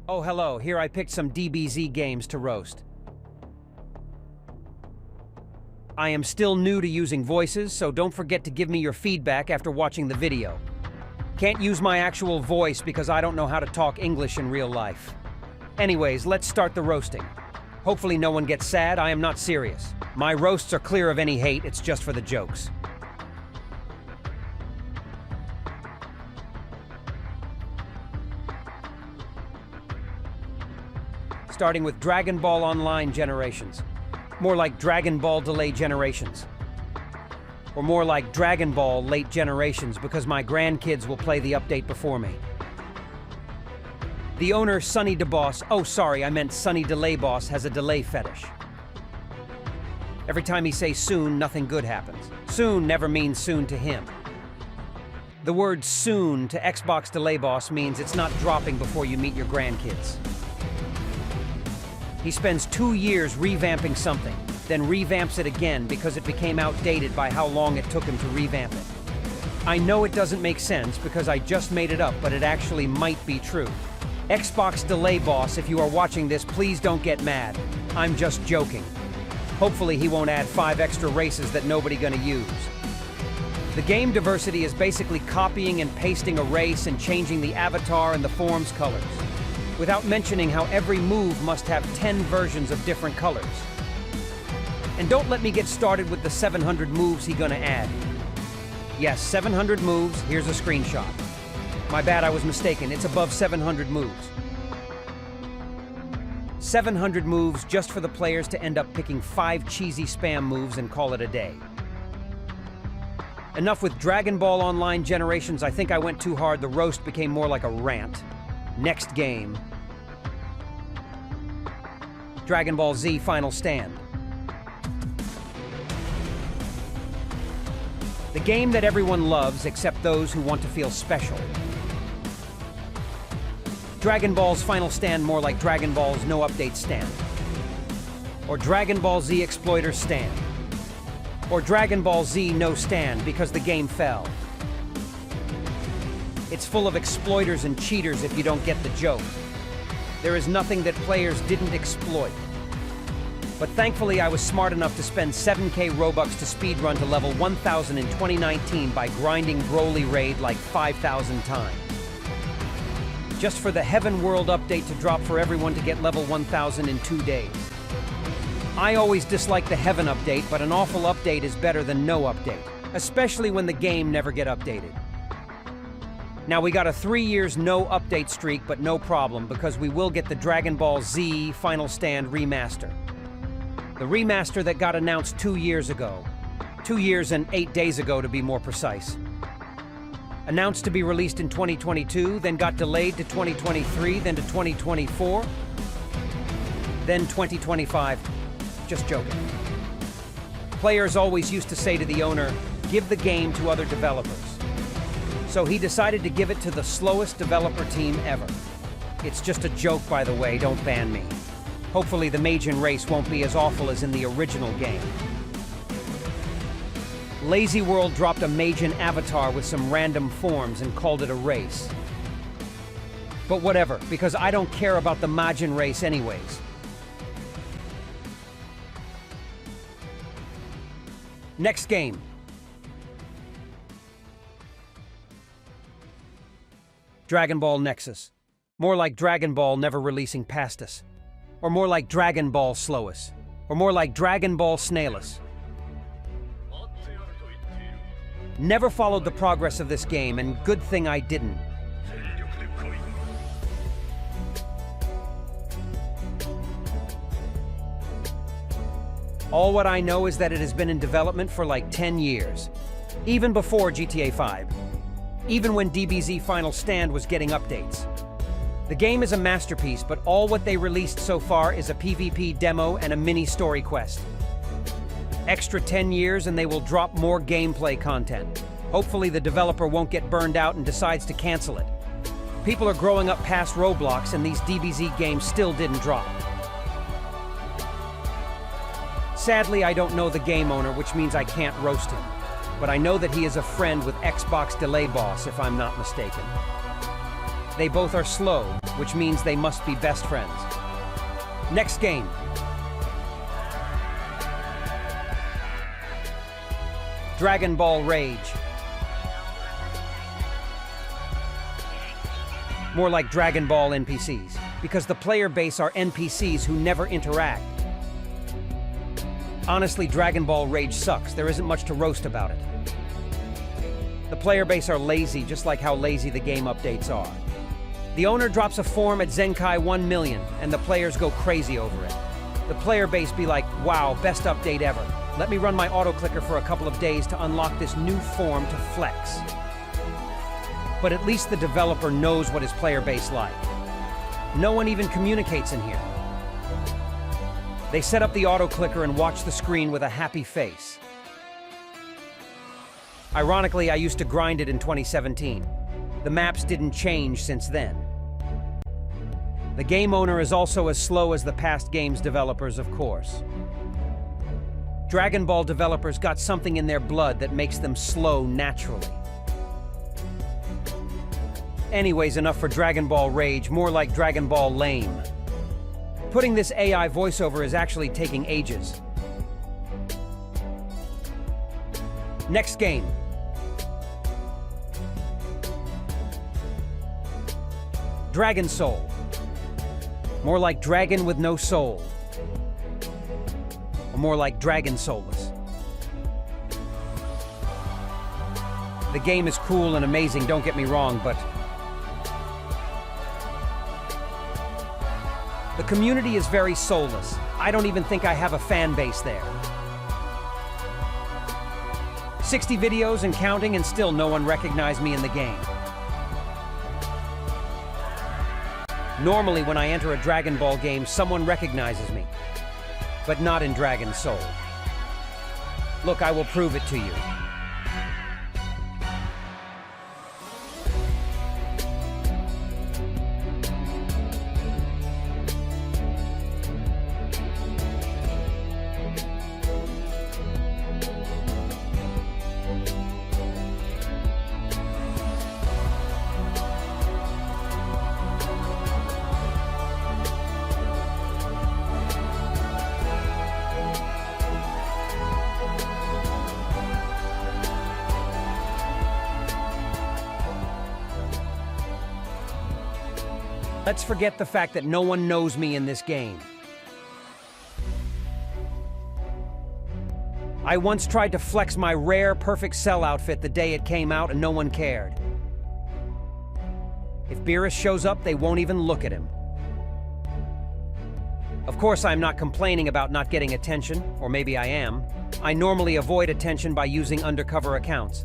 Oh, hello. Here I picked some DBZ games to roast. I am still new to using voices, so don't forget to give me your feedback after watching the video. Can't use my actual voice because I don't know how to talk English in real life. Anyways, let's start the roasting. Hopefully no one gets sad. I am not serious. My roasts are clear of any hate. It's just for the jokes. Starting with Dragon Ball Online Generations. More like Dragon Ball Delay Generations. Or more like Dragon Ball Late Generations because my grandkids will play the update before me. The owner, Sunny DeBoss, oh sorry, I meant Sunny Delay Boss, has a delay fetish. Every time he says soon, nothing good happens. Soon never means soon to him. The word soon to Xbox Delay Boss means it's not dropping before you meet your grandkids. He spends 2 years revamping something, then revamps it again because it became outdated by how long it took him to revamp it. I know it doesn't make sense because I just made it up, but it actually might be true. Xbox Delay Boss, if you are watching this, please don't get mad. I'm just joking. Hopefully he won't add 5 extra races that nobody gonna use. The game diversity is basically copying and pasting a race and changing the avatar and the form's colors, without mentioning how every move must have 10 versions of different colors. And don't let me get started with the 700 moves he gonna add. Yes, 700 moves, here's a screenshot. My bad, I was mistaken, it's above 700 moves. 700 moves just for the players to end up picking 5 cheesy spam moves and call it a day. Enough with Dragon Ball Online Generations. I think I went too hard. The roast became more like a rant. Next game. Dragon Ball Z Final Stand. The game that everyone loves except those who want to feel special. Dragon Ball's Final Stand, more like Dragon Ball's No Update Stand. Or Dragon Ball Z Exploiter Stand. Or Dragon Ball Z No Stand because the game fell. It's full of exploiters and cheaters if you don't get the joke. There is nothing that players didn't exploit. But thankfully I was smart enough to spend 7k Robux to speedrun to level 1000 in 2019 by grinding Broly Raid like 5,000 times. Just for the Heaven World update to drop for everyone to get level 1000 in 2 days. I always dislike the Heaven update, but an awful update is better than no update, especially when the game never get updated. Now we got a 3 years no update streak, but no problem because we will get the Dragon Ball Z Final Stand remaster. The remaster that got announced 2 years ago. 2 years and 8 days ago to be more precise. Announced to be released in 2022, then got delayed to 2023, then to 2024, then 2025. Just joking. Players always used to say to the owner, give the game to other developers. So he decided to give it to the slowest developer team ever. It's just a joke, by the way, don't ban me. Hopefully the Majin race won't be as awful as in the original game. Lazy World dropped a Majin avatar with some random forms and called it a race. But whatever, because I don't care about the Majin race anyways. Next game. Dragon Ball Nexus. More like Dragon Ball never releasing past us. Or more like Dragon Ball slow us. Or more like Dragon Ball snail us. Never followed the progress of this game, and good thing I didn't. All what I know is that it has been in development for like 10 years. Even before GTA 5. Even when DBZ Final Stand was getting updates. The game is a masterpiece, but all what they released so far is a PvP demo and a mini story quest. Extra 10 years and they will drop more gameplay content. Hopefully the developer won't get burned out and decides to cancel it. People are growing up past Roblox and these DBZ games still didn't drop. Sadly, I don't know the game owner, which means I can't roast him. But I know that he is a friend with Xbox Delay Boss, if I'm not mistaken. They both are slow, which means they must be best friends. Next game. Dragon Ball Rage. More like Dragon Ball NPCs, because the player base are NPCs who never interact. Honestly, Dragon Ball Rage sucks. There isn't much to roast about it. The player base are lazy, just like how lazy the game updates are. The owner drops a form at Zenkai 1 million, and the players go crazy over it. The player base be like, wow, best update ever. Let me run my auto-clicker for a couple of days to unlock this new form to flex. But at least the developer knows what his player base like. No one even communicates in here. They set up the auto-clicker and watch the screen with a happy face. Ironically, I used to grind it in 2017. The maps didn't change since then. The game owner is also as slow as the past game's developers, of course. Dragon Ball developers got something in their blood that makes them slow naturally. Anyways, enough for Dragon Ball Rage, more like Dragon Ball Lame. Putting this AI voiceover is actually taking ages. Next game. Dragon Soul. More like dragon with no soul. Or more like dragon soulless. The game is cool and amazing, don't get me wrong, but the community is very soulless. I don't even think I have a fan base there. 60 videos and counting, and still no one recognized me in the game. Normally, when I enter a Dragon Ball game, someone recognizes me, but not in Dragon Soul. Look, I will prove it to you. Let's forget the fact that no one knows me in this game. I once tried to flex my rare Perfect Cell outfit the day it came out and no one cared. If Beerus shows up, they won't even look at him. Of course, I'm not complaining about not getting attention, or maybe I am. I normally avoid attention by using undercover accounts.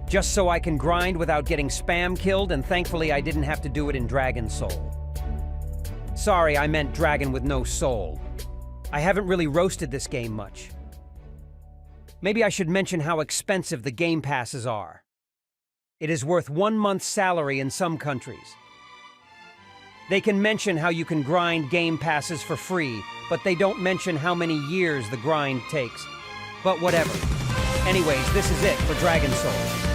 Just so I can grind without getting spam killed, and thankfully I didn't have to do it in Dragon Soul. Sorry, I meant Dragon with no soul. I haven't really roasted this game much. Maybe I should mention how expensive the game passes are. It is worth 1 month's salary in some countries. They can mention how you can grind game passes for free, but they don't mention how many years the grind takes. But whatever. Anyways, this is it for Dragon Soul.